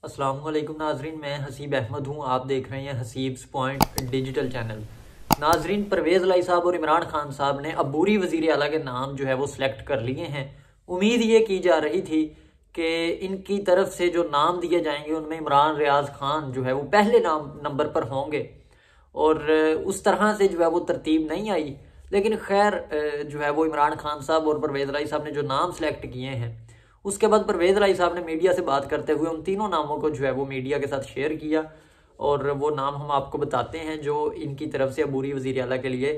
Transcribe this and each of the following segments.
अस्सलाम वालेकुम नाजरीन, मैं हसीब अहमद हूँ। आप देख रहे हैं हसीब्स पॉइंट डिजिटल चैनल। नाजरीन, परवेज़ लाई साहब और इमरान खान साहब ने अबूरी वज़ीर आला के नाम जो है वो सिलेक्ट कर लिए हैं। उम्मीद ये की जा रही थी कि इनकी तरफ से जो नाम दिए जाएंगे उनमें इमरान रियाज खान जो है वो पहले नंबर पर होंगे और उस तरह से जो है वो तरतीब नहीं आई। लेकिन खैर जो है वो इमरान खान साहब और परवेज़ लाई साहब ने जो नाम सेलेक्ट किए हैं, उसके बाद परवेज़ लाई साहब ने मीडिया से बात करते हुए उन तीनों नामों को जो है वो मीडिया के साथ शेयर किया और वो नाम हम आपको बताते हैं जो इनकी तरफ से अबूरी वज़ीर आला के लिए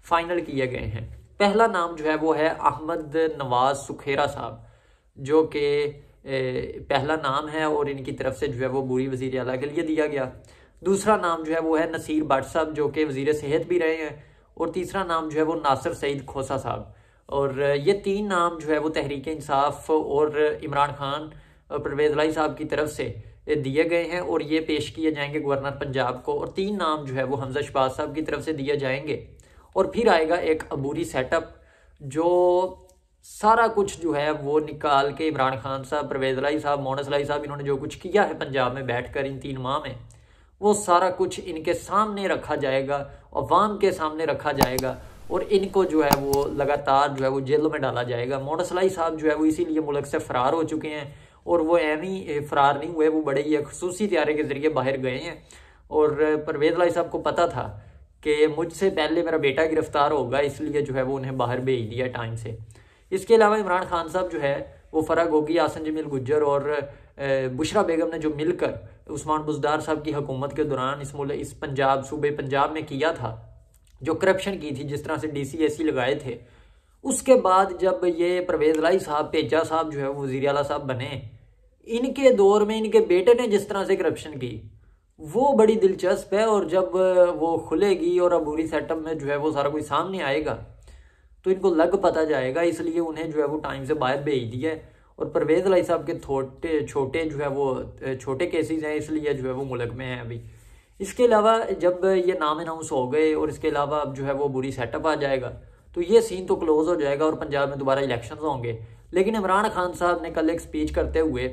फाइनल किए गए हैं। पहला नाम जो है वो है अहमद नवाज सुखेरा साहब, जो कि पहला नाम है और इनकी तरफ से जो है वो अबूरी वज़ीर आला के लिए दिया गया। दूसरा नाम जो है वो है नसीर भट्ट साहब, जो कि वज़ीर सेहत भी रहे हैं। और तीसरा नाम जो है वो नासिर सईद खोसा साहब। और ये तीन नाम जो है वो तहरीक इंसाफ और इमरान खान और परवेज़ लाई साहब की तरफ से दिए गए हैं और ये पेश किए जाएंगे गवर्नर पंजाब को। और तीन नाम जो है वो हमजा शहबाज साहब की तरफ से दिए जाएंगे। और फिर आएगा एक अबूरी सेटअप, जो सारा कुछ जो है वो निकाल के इमरान खान साहब, परवेज़ लाई साहब, मोनस लाई साहब, इन्होंने जो कुछ किया है पंजाब में बैठकर इन 3 माह में, वो सारा कुछ इनके सामने रखा जाएगा, अवाम के सामने रखा जाएगा और इनको जो है वो लगातार जो है वो जेलों में डाला जाएगा। मोनस लाई साहब जो है वो इसीलिए मुल्क से फरार हो चुके हैं और वो एवं फरार नहीं हुए, वो बड़े ही खसूसी त्यारे के जरिए बाहर गए हैं। और परवेज़ लाई साहब को पता था कि मुझसे पहले मेरा बेटा गिरफ्तार होगा, इसलिए जो है वो उन्हें बाहर भेज दिया टाइम से। इसके अलावा इमरान खान साहब जो है वो फराग होगी, आसन जमील गुज्जर और बुशरा बेगम ने जो मिलकर उस्मान बुज़दार साहब की हुकूमत के दौरान इस पंजाब सूबे पंजाब में किया था, जो करप्शन की थी, जिस तरह से DCAC लगाए थे, उसके बाद जब ये परवेज़ लाई साहब, पेजा साहब जो है वो वज़ीर आला साहब बने, इनके दौर में इनके बेटे ने जिस तरह से करप्शन की वो बड़ी दिलचस्प है। और जब वो खुलेगी और अबूरी सेटअप में जो है वो सारा कुछ सामने आएगा तो इनको लग पता जाएगा, इसलिए उन्हें जो है वो टाइम से बाहर भेज दिया है। और परवेज़ लाई साहब के छोटे जो है वो छोटे केसेस हैं, इसलिए जो है वो मुल्क में है अभी। इसके अलावा जब ये नाम अनाउंस हो गए और इसके अलावा अब जो है वो बुरी सेटअप आ जाएगा तो ये सीन तो क्लोज हो जाएगा और पंजाब में दोबारा इलेक्शंस होंगे। लेकिन इमरान खान साहब ने कल एक स्पीच करते हुए,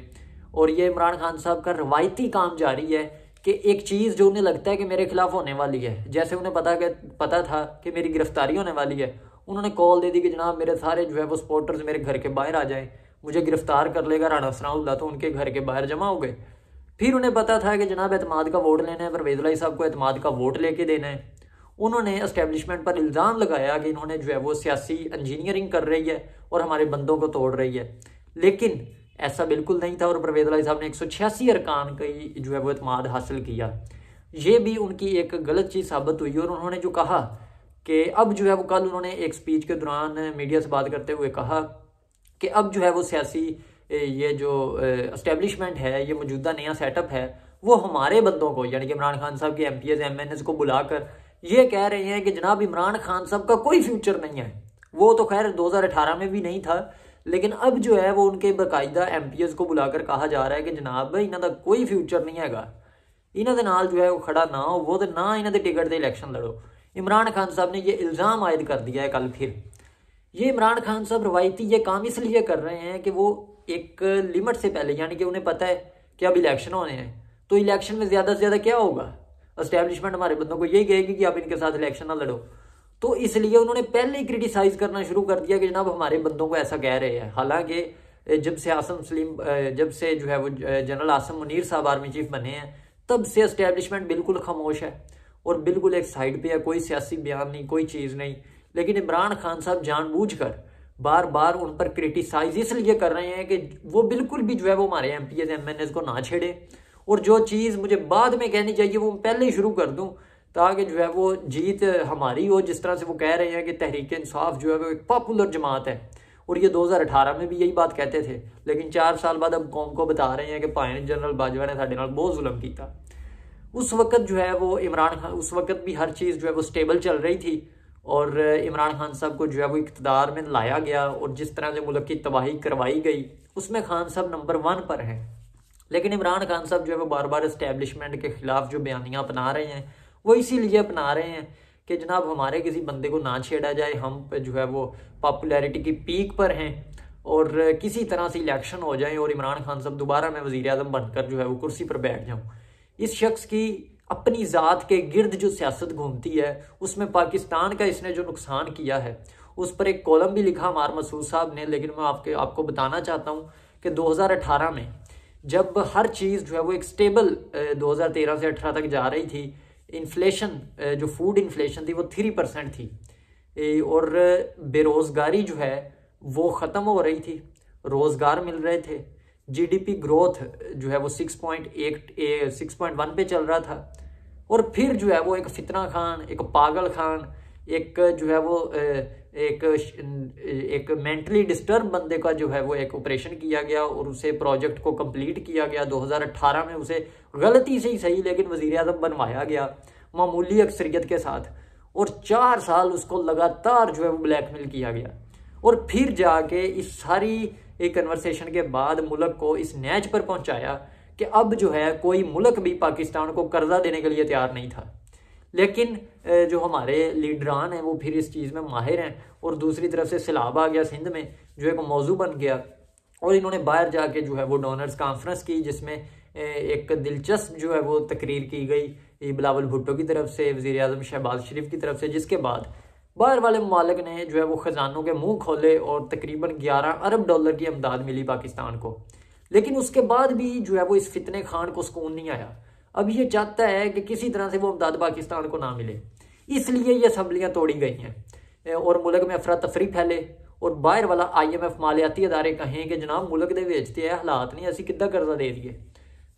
और ये इमरान खान साहब का रवायती काम जारी है कि एक चीज़ जो उन्हें लगता है कि मेरे खिलाफ होने वाली है, जैसे उन्हें पता था कि मेरी गिरफ्तारी होने वाली है, उन्होंने कॉल दे दी कि जनाब मेरे सारे जो है वो सपोर्टर्स मेरे घर के बाहर आ जाएं, मुझे गिरफ्तार कर लेगा राणा सनाउल्लाह, तो उनके घर के बाहर जमा हो गए। फिर उन्हें पता था कि जनाब एतमाद का वोट लेना है, परवेज़ लाई साहब को एतमाद का वोट लेके देना है। उन्होंने एस्टेब्लिशमेंट पर इल्ज़ाम लगाया कि इन्होंने जो है वो सियासी इंजीनियरिंग कर रही है और हमारे बंदों को तोड़ रही है। लेकिन ऐसा बिल्कुल नहीं था और परवेज़ लाई साहब ने 186 अरकान की जो है वो एतमाद हासिल किया। ये भी उनकी एक गलत चीज़ साबित हुई। और उन्होंने जो कहा कि अब जो है वो, कल उन्होंने एक स्पीच के दौरान मीडिया से बात करते हुए कहा कि अब जो है वो सियासी ये जो एस्टेब्लिशमेंट है, ये मौजूदा नया सेटअप है, वो हमारे बंदों को, यानी कि इमरान खान साहब के MPs MNs को बुलाकर ये कह रहे हैं कि जनाब इमरान खान साहब का कोई फ्यूचर नहीं है। वो तो खैर 2018 में भी नहीं था, लेकिन अब जो है वो उनके बाकायदा MPs को बुलाकर कहा जा रहा है कि जनाब इन्हों का कोई फ्यूचर नहीं हैगा, इन्हों के नाल जो है वो खड़ा ना हो, वो तो ना इन्हों के टिकट से इलेक्शन लड़ो। इमरान खान साहब ने ये इल्ज़ाम आयद कर दिया है कल फिर। ये इमरान खान साहब रवायती ये काम इसलिए कर रहे हैं कि वो एक लिमिट से पहले, यानी कि उन्हें पता है कि अब इलेक्शन होने हैं, तो इलेक्शन में ज़्यादा से ज़्यादा क्या होगा, एस्टेब्लिशमेंट हमारे बंदों को यही कहेगी कि आप इनके साथ इलेक्शन ना लड़ो, तो इसलिए उन्होंने पहले ही क्रिटिसाइज करना शुरू कर दिया कि जनाब हमारे बंदों को ऐसा कह रहे हैं। हालांकि जब से जो है वो जनरल आसम मुनीर साहब आर्मी चीफ बने हैं, तब से एस्टेब्लिशमेंट बिल्कुल खामोश है और बिल्कुल एक साइड पे है, कोई सियासी बयान नहीं, कोई चीज़ नहीं। लेकिन इमरान खान साहब जानबूझकर बार बार उन पर क्रिटिसाइज इसलिए कर रहे हैं कि वो बिल्कुल भी जो है वो हमारे MPs MNs को ना छेड़े, और जो चीज़ मुझे बाद में कहनी चाहिए वो पहले ही शुरू कर दूं, ताकि जो है वो जीत हमारी हो। जिस तरह से वो कह रहे हैं कि तहरीक इंसाफ जो है वो एक पॉपुलर जमात है, और ये 2018 में भी यही बात कहते थे, लेकिन 4 साल बाद अब कौम को बता रहे हैं कि भाई जनरल बाजवा ने साढ़े नाल बहुत जुल्म किया। उस वक्त जो है वो इमरान खान, उस वक्त भी हर चीज़ जो है वो स्टेबल चल रही थी और इमरान खान साहब को जो है वो इक़्तिदार में लाया गया और जिस तरह से मुल्क की तबाही करवाई गई, उसमें खान साहब नंबर 1 पर हैं। लेकिन इमरान खान साहब जो है वो बार बार इस्टेब्लिशमेंट के खिलाफ जो बयानियाँ अपना रहे हैं, वो इसीलिए अपना रहे हैं कि जनाब हमारे किसी बंदे को ना छेड़ा जाए, हम जो है वो पॉपुलैरिटी की पीक पर हैं और किसी तरह से इलेक्शन हो जाए और इमरान खान साहब दोबारा मैं वज़ीर आज़म बनकर जो है वो कुर्सी पर बैठ जाऊं। इस शख्स की अपनी ज़ात के गिर्द जो सियासत घूमती है, उसमें पाकिस्तान का इसने जो नुकसान किया है उस पर एक कॉलम भी लिखा मार मसूद साहब ने। लेकिन मैं आपको बताना चाहता हूँ कि 2018 में जब हर चीज़ जो है वो एक स्टेबल 2013 से 18 तक जा रही थी, इन्फ्लेशन जो फूड इन्फ्लेशन थी वो 3% थी और बेरोज़गारी जो है वो ख़त्म हो रही थी, रोज़गार मिल रहे थे, जीडीपी ग्रोथ जो है वो 6.1 पे चल रहा था। और फिर जो है वो एक फितना खान, एक पागल खान, एक जो है वो एक मेंटली डिस्टर्ब बंदे का जो है वो एक ऑपरेशन किया गया और उसे प्रोजेक्ट को कंप्लीट किया गया। 2018 में उसे गलती से ही सही लेकिन वज़ीर आज़म बनवाया गया मामूली अक्सरियत के साथ, और 4 साल उसको लगातार जो है वो ब्लैकमेल किया गया। और फिर जाके इस सारी एक कन्वर्सेशन के बाद मुल्क को इस नैच पर पहुंचाया कि अब जो है कोई मुल्क भी पाकिस्तान को कर्जा देने के लिए तैयार नहीं था। लेकिन जो हमारे लीडरान हैं वो फिर इस चीज़ में माहिर हैं, और दूसरी तरफ से सैलाब आ गया सिंध में जो एक मौजू बन गया, और इन्होंने बाहर जाके जो है वो डोनर्स कॉन्फ्रेंस की जिसमें एक दिलचस्प जो है वो तकरीर की गई बिलावल भुट्टो की तरफ से, वज़ीर आज़म शहबाज शरीफ की तरफ से, जिसके बाद बाहर वाले ममालिक ने जो है वो ख़जानों के मुंह खोले और तकरीबन 11 अरब डॉलर की इमदाद मिली पाकिस्तान को। लेकिन उसके बाद भी जो है वो इस फितने खान को सुकून नहीं आया। अब ये चाहता है कि किसी तरह से वो इमदाद पाकिस्तान को ना मिले, इसलिए ये असम्बलियाँ तोड़ी गई हैं और मुल्क में अफरा तफरी फैले, और बाहर वाला IMF मालियाती अदारे कहें कि जनाब मुल्क दे विच ते हालात नहीं, असी किद्दां कर्जा दे दिए,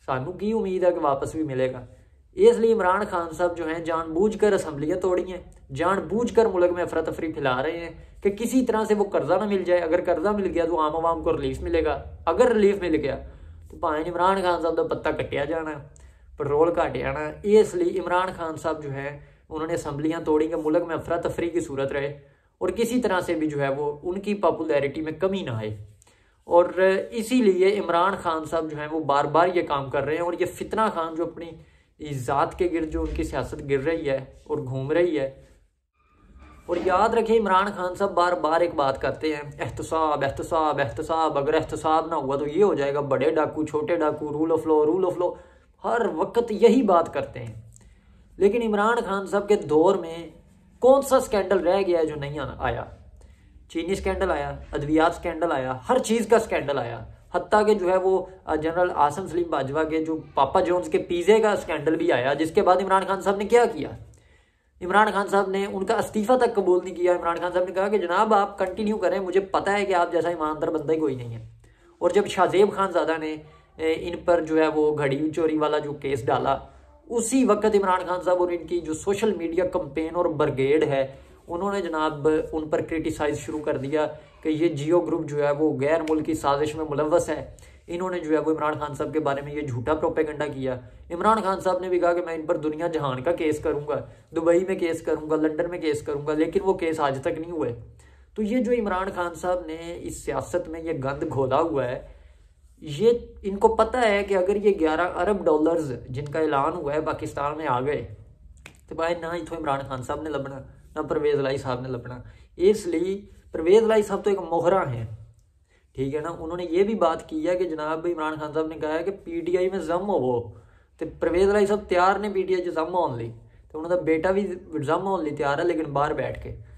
सानू की उम्मीद है कि वापस भी मिलेगा। इसलिए इमरान खान साहब जो हैं जानबूझकर असम्बलियाँ तोड़ी हैं, जानबूझकर मुल्क में अफरा तफरी फैला रहे हैं कि किसी तरह से वो कर्जा ना मिल जाए। अगर कर्जा मिल गया तो आम आवाम को रिलीफ मिलेगा, अगर रिलीफ मिल गया तो भावें इमरान खान साहब का पत्ता कटिया जाना, पेट्रोल घट जाना। इसलिए इमरान खान साहब जो है उन्होंने असम्बलियाँ तोड़ी कि मुल्क में अफरा तफरी की सूरत रहे और किसी तरह से भी जो है वो उनकी पॉपुलैरिटी में कमी ना आए। और इसीलिए इमरान खान साहब जो है वो बार बार ये काम कर रहे हैं, और ये फितना खान जो अपनी इस ज़ात के गिर्द जो उनकी सियासत गिर रही है और घूम रही है। और याद रखें इमरान खान साहब बार बार एक बात करते हैं, एहतसाब एहतसाब एहतसाब, अगर एहतसाब ना हुआ तो ये हो जाएगा, बड़े डाकू छोटे डाकू, रूल ऑफ लॉ, हर वक्त यही बात करते हैं। लेकिन इमरान खान साहब के दौर में कौन सा स्कैंडल रह गया है जो नहीं आया? चीनी स्कैंडल आया, अद्वियात स्कैंडल आया, हर चीज़ का स्कैंडल आया, हत्ता के जो है वो जनरल आसिम सलीम बाजवा के जो पापा जॉन्स के पिज़्ज़े का स्कैंडल भी आया, जिसके बाद इमरान खान साहब ने क्या किया? इमरान खान साहब ने उनका इस्तीफ़ा तक कबूल नहीं किया। इमरान खान साहब ने कहा कि जनाब आप कंटिन्यू करें, मुझे पता है कि आप जैसा ईमानदार बंदा ही कोई नहीं है। और जब शाहजेब खानज़ादा ने इन पर जो है वो घड़ी चोरी वाला जो केस डाला, उसी वक्त इमरान खान साहब और इनकी जो सोशल मीडिया कंपेन और ब्रिगेड है उन्होंने जनाब उन पर क्रिटिसाइज शुरू कर दिया कि ये जियो ग्रुप जो है वो गैर मुल्की साजिश में मुलव्वस है। इन्होंने जो है वो इमरान खान साहब के बारे में ये झूठा प्रोपेगेंडा किया। इमरान खान साहब ने भी कहा कि मैं इन पर दुनिया जहान का केस करूंगा, दुबई में केस करूंगा, लंदन में केस करूंगा, लेकिन वो केस आज तक नहीं हुए। तो ये जो इमरान खान साहब ने इस सियासत में ये गंद घोला हुआ है, ये इनको पता है कि अगर ये 11 अरब डॉलर्स जिनका ऐलान हुआ है पाकिस्तान में आ गए तो भाई ना इथों इमरान खान साहब ने लभना, ना परवेज़ लाई साहब ने लभना। इसलिए परवेज़ लाई साहब तो एक मोहरा हैं, ठीक है ना। उन्होंने ये भी बात की है कि जनाब इमरान खान साहब ने कहा है कि PTI में जम होवो, तो परवेज़ लाई साहब तैयार ने PTI जम होने ली, तो उन्होंने बेटा भी जम होने ली तैयार है, लेकिन बाहर बैठ के।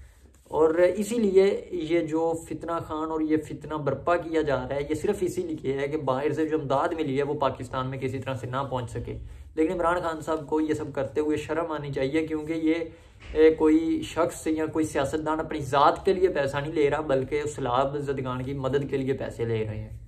और इसीलिए ये जो फितना खान और ये फितना बर्पा किया जा रहा है, ये सिर्फ इसीलिए है कि बाहर से जो इमदाद मिली है वो पाकिस्तान में किसी तरह से ना पहुंच सके। लेकिन इमरान खान साहब को ये सब करते हुए शर्म आनी चाहिए, क्योंकि ये कोई शख्स या कोई सियासतदान अपनी ज़ात के लिए पैसा नहीं ले रहा, बल्कि सैलाब ज़दगान की मदद के लिए पैसे ले रहे हैं।